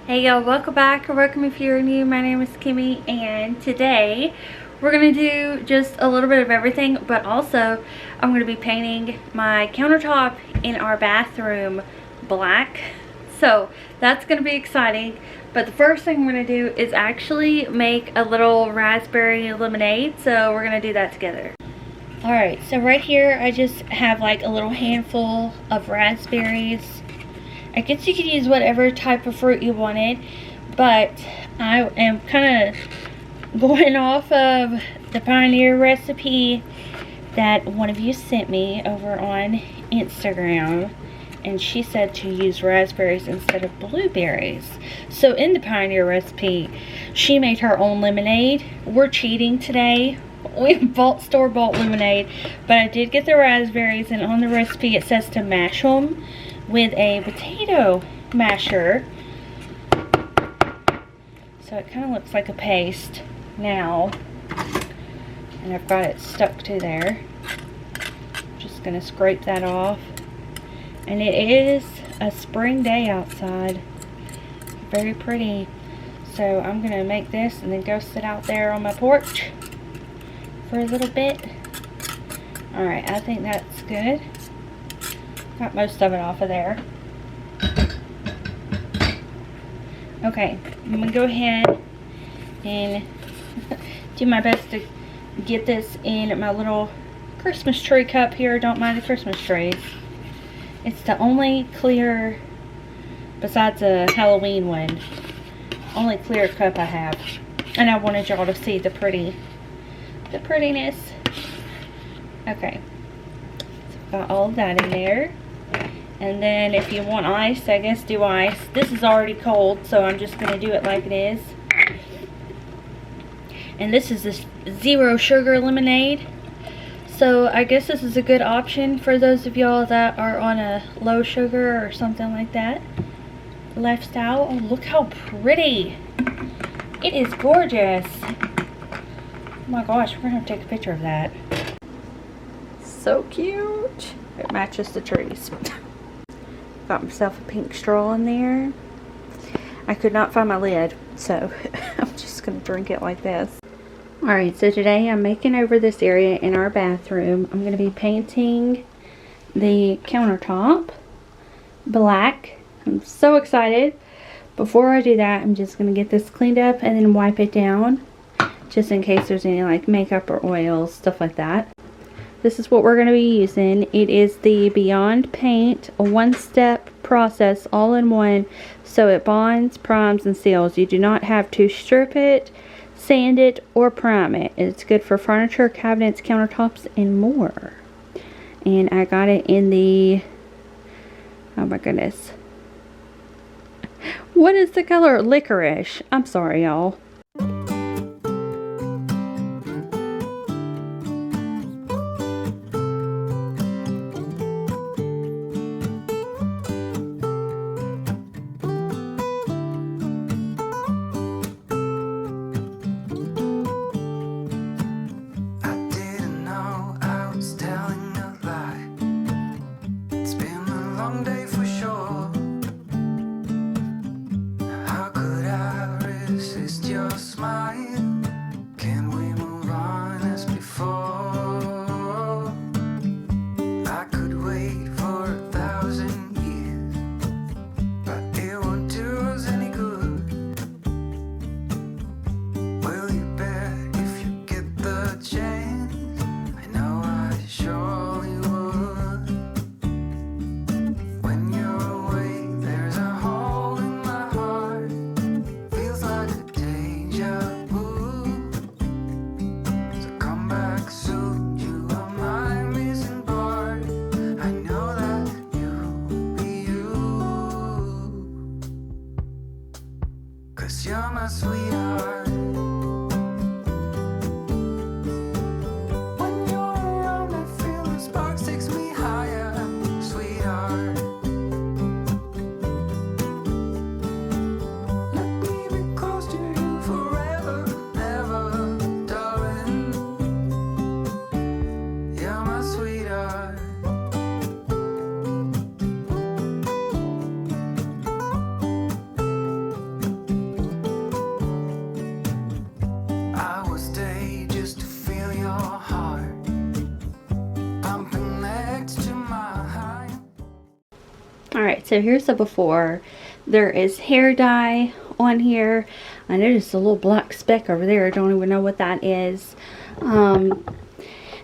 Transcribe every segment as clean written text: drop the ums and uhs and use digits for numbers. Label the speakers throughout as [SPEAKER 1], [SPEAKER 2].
[SPEAKER 1] Hey y'all, welcome back or welcome if you're new. My name is Kimmy and today we're going to do just a little bit of everything, but also I'm going to be painting my countertop in our bathroom black. So that's going to be exciting, but the first thing we're going to do is actually make a little raspberry lemonade, so we're going to do that together. Alright, so right here I just have like a little handful of raspberries. I guess you could use whatever type of fruit you wanted, but I am kind of going off of the Pioneer recipe that one of you sent me over on Instagram, and she said to use raspberries instead of blueberries. So in the Pioneer recipe, she made her own lemonade. We're cheating today. We bought store-bought lemonade, but I did get the raspberries, and on the recipe it says to mash them with a potato masher, so it kind of looks like a paste now, and I've got it stuck to there. Just gonna scrape that off, and it is a spring day outside, very pretty, so I'm gonna make this and then go sit out there on my porch for a little bit. Alright, I think that's good. Got most of it off of there. Okay, I'm going to go ahead and do my best to get this in my little Christmas tree cup here. Don't mind the Christmas trees. It's the only clear, besides a Halloween one, only clear cup I have. And I wanted y'all to see the prettiness. Okay, so got all of that in there. And then if you want ice, I guess do ice. This is already cold, so I'm just going to do it like it is. And this is this zero sugar lemonade. So I guess this is a good option for those of y'all that are on a low sugar or something like that lifestyle. Oh, look how pretty. It is gorgeous. Oh my gosh, we're going to have to take a picture of that. So cute. It matches the trees. Got myself a pink straw in there. I could not find my lid, so I'm just going to drink it like this. Alright, so today I'm making over this area in our bathroom. I'm going to be painting the countertop black. I'm so excited. Before I do that, I'm just going to get this cleaned up and then wipe it down, just in case there's any like makeup or oils, stuff like that. This is what we're going to be using. It is the Beyond Paint, a one-step process all in one, so it bonds, primes, and seals. You do not have to strip it, sand it, or prime it. It's good for furniture, cabinets, countertops, and more. And I got it in the, oh my goodness, what is the color? Licorice. I'm sorry, y'all.
[SPEAKER 2] You're my sweetheart. When you're around, I feel the sparks takes me higher, sweetheart. Let me be close to you forever, ever, darling. You're my sweetheart.
[SPEAKER 1] So here's the before. There is hair dye on here. I noticed a little black speck over there. I don't even know what that is. And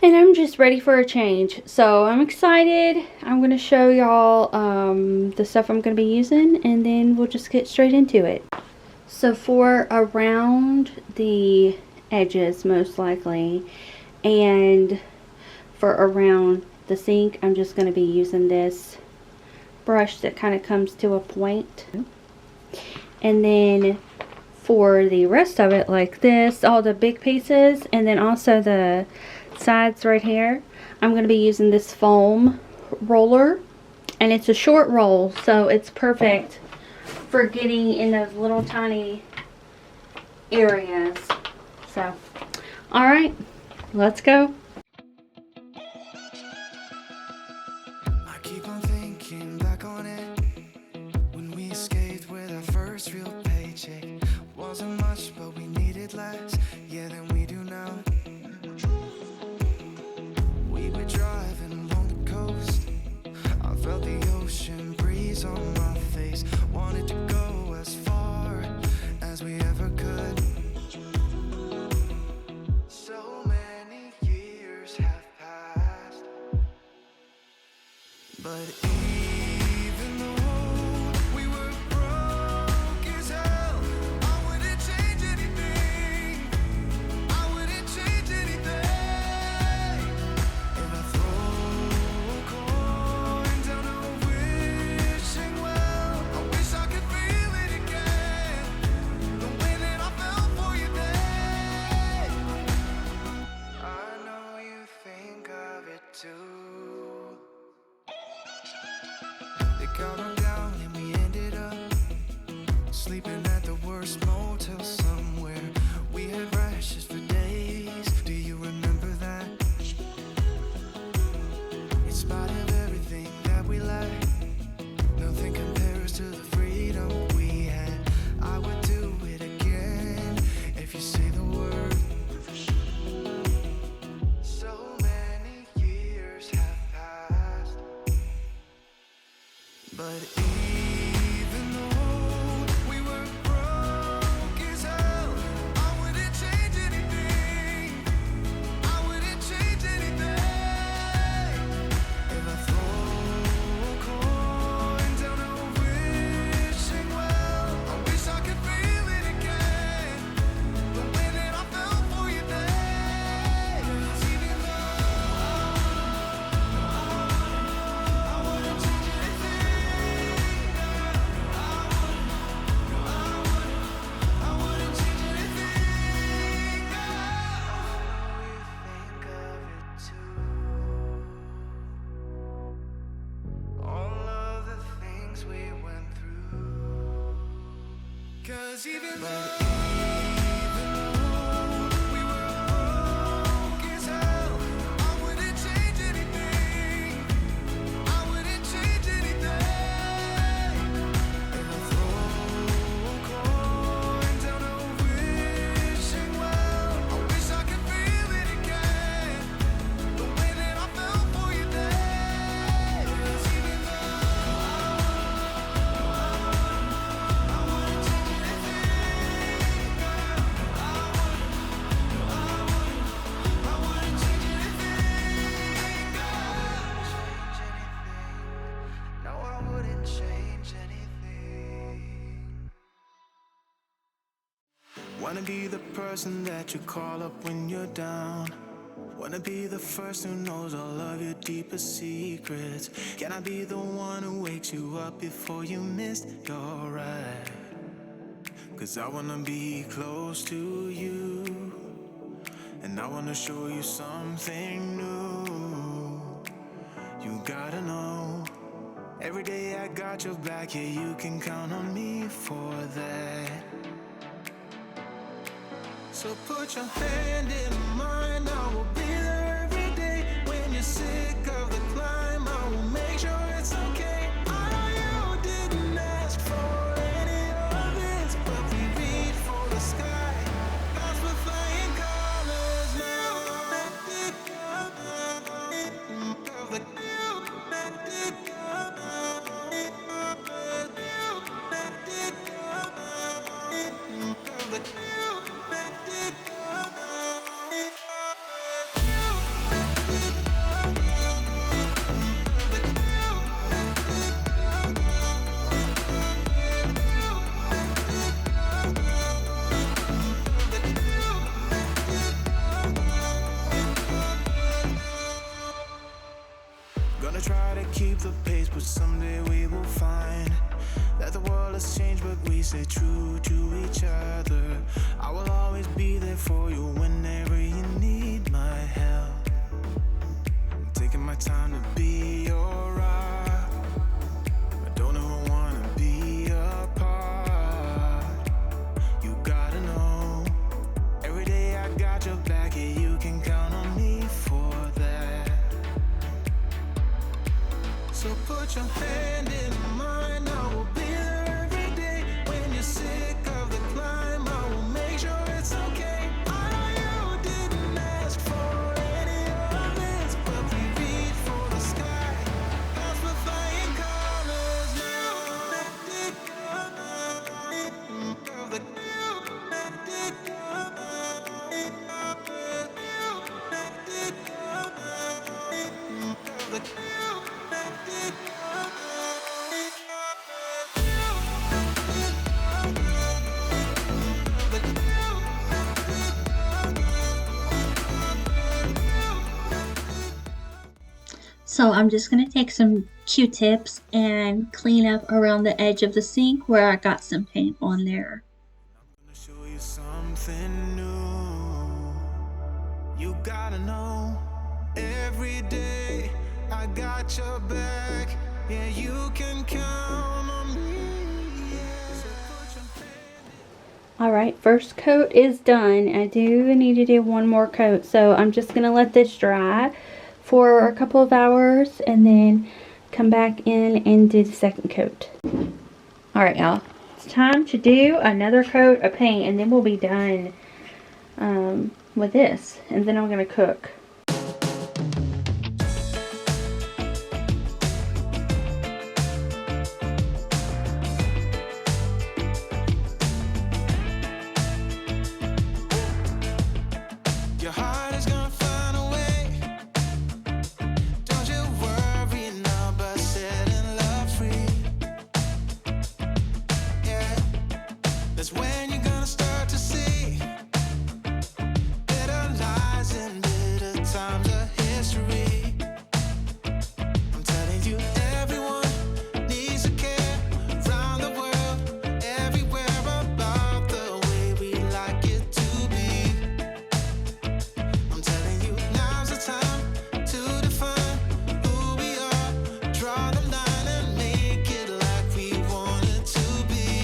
[SPEAKER 1] I'm just ready for a change. So I'm excited. I'm going to show y'all the stuff I'm going to be using, and then we'll just get straight into it. So for around the edges, most likely, and for around the sink, I'm just going to be using this brush that kind of comes to a point. And then for the rest of it, like this, all the big pieces, and then also the sides right here, I'm going to be using this foam roller, and it's a short roll, so it's perfect for getting in those little tiny areas. So, alright, let's go.
[SPEAKER 2] I keep on thinking back on it, when we escaped with our first real paycheck. Wasn't much, but we needed less, yeah, than we do now. We were driving along the coast, I felt the ocean breeze on my face. Wanted to go as far as we ever could. So many years have passed, but even though we were broke as hell, I wouldn't change anything. I wouldn't change anything. If I throw a coin down a wishing well, I wish I could feel it again, the way that I felt for you then. I know you think of it too. They got down and we ended up sleeping at the worst motel somewhere. We had rashes for days. Do you remember that? In spite of everything that we lacked, nothing compares to the freedom we had. I would do it again if you say the word. So many years have passed, but even though we were broke as hell, I wouldn't change anything. I wouldn't change anything. If I throw a coin down a wishing well, I wish I could feel it again, the way that I felt for you then. 'Cause even though I wouldn't change anything, I wouldn't change anything. I know you think of it too. All of the things we went through. 'Cause even though we were broke as hell, I wouldn't change anything. I wouldn't change anything. If I throw a coin down a wishing well, I wish I could feel it again, the way that I felt for you then. 'Cause even though I wouldn't change anything, I wouldn't change anything. No, I wouldn't change anything. Wanna be the person that you call up when you're down. Wanna be the first who knows all of your deepest secrets. Can I be the one who wakes you up before you missed your ride? 'Cause I wanna be close to you, and I wanna show you something new. You gotta know, every day I got your back, yeah, you can count on me for that. So put your hand in mine, I will be there every day. When you're sick of the climb, I will make sure it's okay. I know you didn't ask for any of this, but we reach for the sky. That's what flying colors now. stay true to each other. I will always be there for you whenever you need my help. I'm taking my time to be your rock. I don't ever wanna be apart. You gotta know, every day I got your back, and you can count on me for that. So put your hand in mine, I will be there every day. When you're sick of the climb, I will make sure it's okay. I know you didn't ask for any of this, but we reach for the sky. That's for flying colors now. Of the
[SPEAKER 1] So I'm just going to take some Q-tips and clean up around the edge of the sink where I got some paint on there.
[SPEAKER 2] I'm gonna show you something new. You gotta know, every day I got your back. Yeah, you can count on me. Yeah. So put your hand
[SPEAKER 1] Alright, first coat is done. I do need to do one more coat, so I'm just going to let this dry for a couple of hours and then come back in and do the second coat. Alright, y'all. It's time to do another coat of paint and then we'll be done with this. And then I'm going to cook.
[SPEAKER 2] Your heart is gonna find a way. Don't you worry now about setting love free. Yeah, that's when you're gonna start to see better lies and better times of history. I'm telling you, everyone needs to care around the world, everywhere about the way we like it to be. I'm telling you, now's the time to define who we are. Draw the line and make it like we want it to be.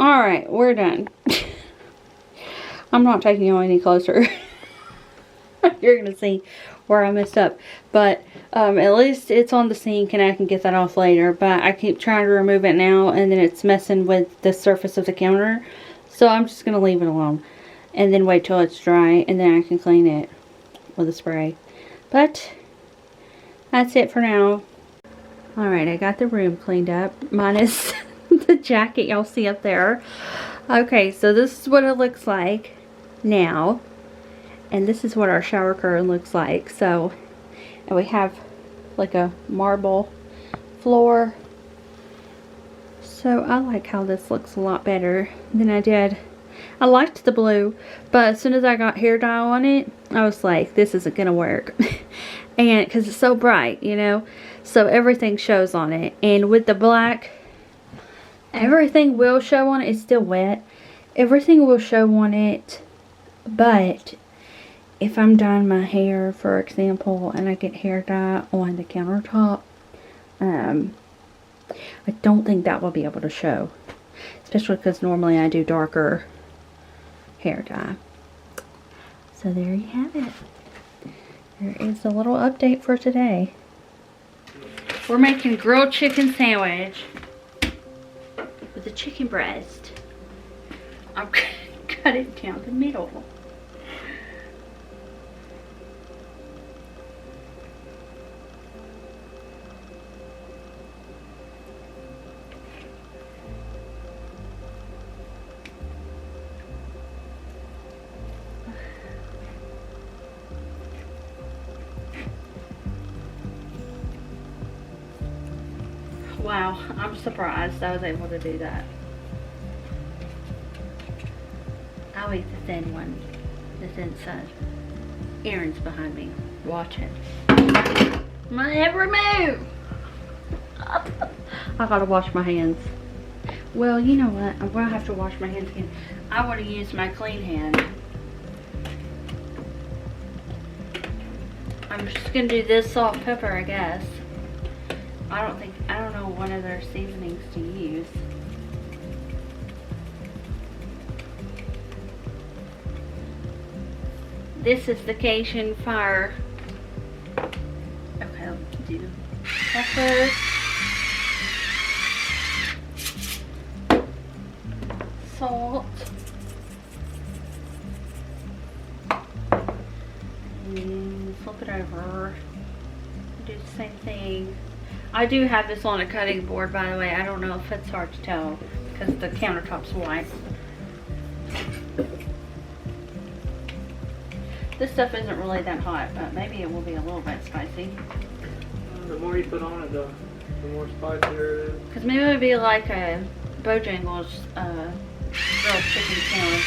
[SPEAKER 1] Alright, we're done. I'm not taking you any closer. You're going to see where I messed up. But at least it's on the sink and I can get that off later. But I keep trying to remove it now and then it's messing with the surface of the counter. So I'm just going to leave it alone. And then wait till it's dry and then I can clean it with a spray. But that's it for now. Alright, I got the room cleaned up. Minus the jacket y'all see up there. Okay, so this is what it looks like now. And this is what our shower curtain looks like. So, and we have like a marble floor. So I like how this looks a lot better than I did. I liked the blue, but as soon as I got hair dye on it, I was like, this isn't gonna work. And because it's so bright, you know, so everything shows on it. And with the black, everything will show on it. It's still wet. Everything will show on it, but if I'm dyeing my hair, for example, and I get hair dye on the countertop, I don't think that will be able to show. Especially because normally I do darker hair dye. So there you have it. There is a little update for today. We're making grilled chicken sandwich with a chicken breast. I'm cut it down the middle. Wow, I'm surprised I was able to do that. I'll eat the thin one, the thin side. Aaron's behind me, watching. My head removed! I gotta wash my hands. Well, you know what? I'm gonna have to wash my hands again. I wanna use my clean hand. I'm just gonna do this salt and pepper, I guess. I don't know what other seasonings to use. This is the Cajun fire. Okay, let's do pepper. Salt. And flip it over. Do the same thing. I do have this on a cutting board, by the way. I don't know if it's hard to tell because the countertop's white. This stuff isn't really that hot, but maybe it will be a little bit spicy.
[SPEAKER 3] The more you put on it, the more spicier it is.
[SPEAKER 1] Because maybe it would be like a Bojangles grilled chicken sandwich.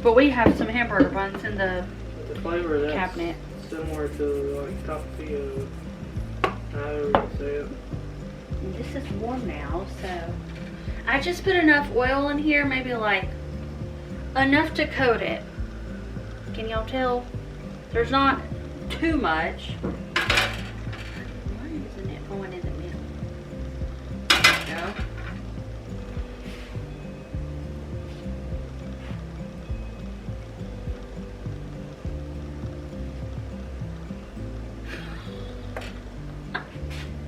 [SPEAKER 1] But we have some hamburger buns in the
[SPEAKER 3] flavor that's
[SPEAKER 1] cabinet.
[SPEAKER 3] Similar to like tapatio, however you say it.
[SPEAKER 1] And this is warm now, so I just put enough oil in here, maybe like enough to coat it. Can y'all tell? There's not too much. Why isn't it going in the middle? There we go.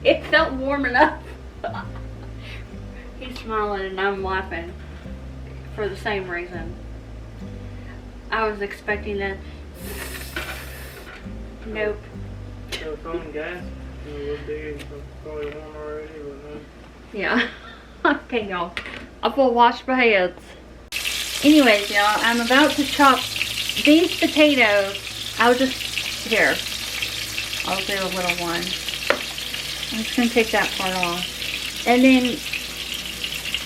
[SPEAKER 1] It felt warm enough. He's smiling and I'm laughing for the same reason. I was expecting a nope.
[SPEAKER 3] So it's on gas. It would be probably warm already, but no.
[SPEAKER 1] Yeah. Okay, y'all. I'm gonna wash my hands. Anyways, y'all, I'm about to chop these potatoes. I'll do a little one. I'm just going to take that part off. And then,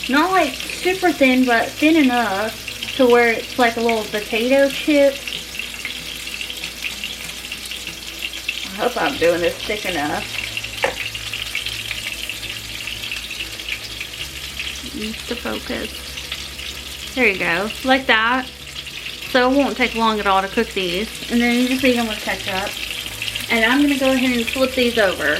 [SPEAKER 1] not like super thin, but thin enough to where it's like a little potato chip. I hope I'm doing this thick enough. It needs to focus. There you go. Like that. So it won't take long at all to cook these. And then you just eat them with ketchup. And I'm going to go ahead and flip these over.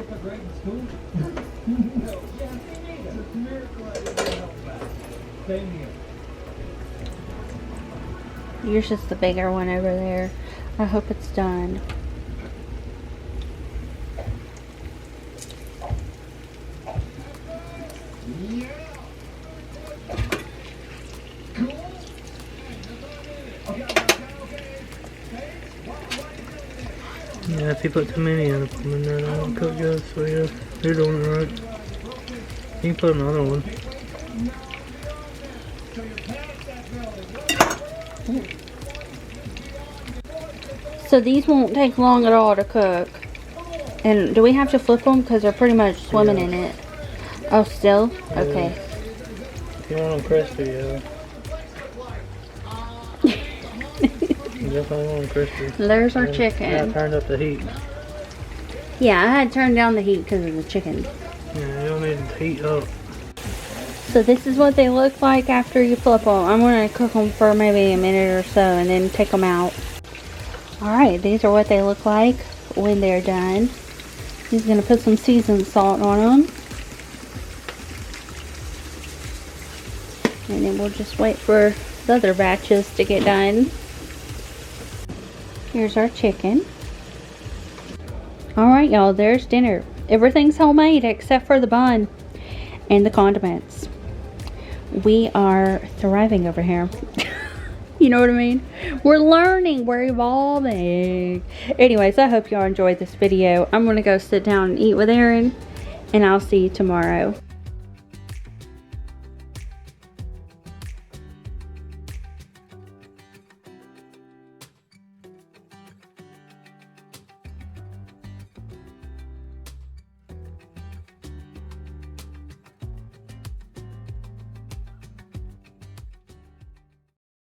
[SPEAKER 4] skip a grade in school? No. Yeah, me neither. It's a miracle I didn't get held back. Same here.
[SPEAKER 1] Yours just the bigger one over there. I hope it's done.
[SPEAKER 3] Yeah, if you put too many of them in there, they won't cook good. So yeah, you're doing it right. You can put another one.
[SPEAKER 1] So these won't take long at all to cook. And do we have to flip them? Because they're pretty much swimming in it. Oh, still?
[SPEAKER 3] Yeah.
[SPEAKER 1] Okay.
[SPEAKER 3] If you want them crispy, yeah. You definitely want them crispy.
[SPEAKER 1] There's our
[SPEAKER 3] Yeah,
[SPEAKER 1] chicken.
[SPEAKER 3] I turned up the heat.
[SPEAKER 1] Yeah, I had turned down the heat because of the chicken.
[SPEAKER 3] Yeah, you'll need to heat up.
[SPEAKER 1] So this is what they look like after you flip them. I'm going to cook them for maybe a minute or so and then take them out. Alright, these are what they look like when they're done. He's going to put some seasoned salt on them. And then we'll just wait for the other batches to get done. Here's our chicken. Alright y'all, there's dinner. Everything's homemade except for the bun and the condiments. We are thriving over here. You know what I mean? We're learning. We're evolving. Anyways, I hope y'all enjoyed this video. I'm going to go sit down and eat with Aaron. And I'll see you tomorrow.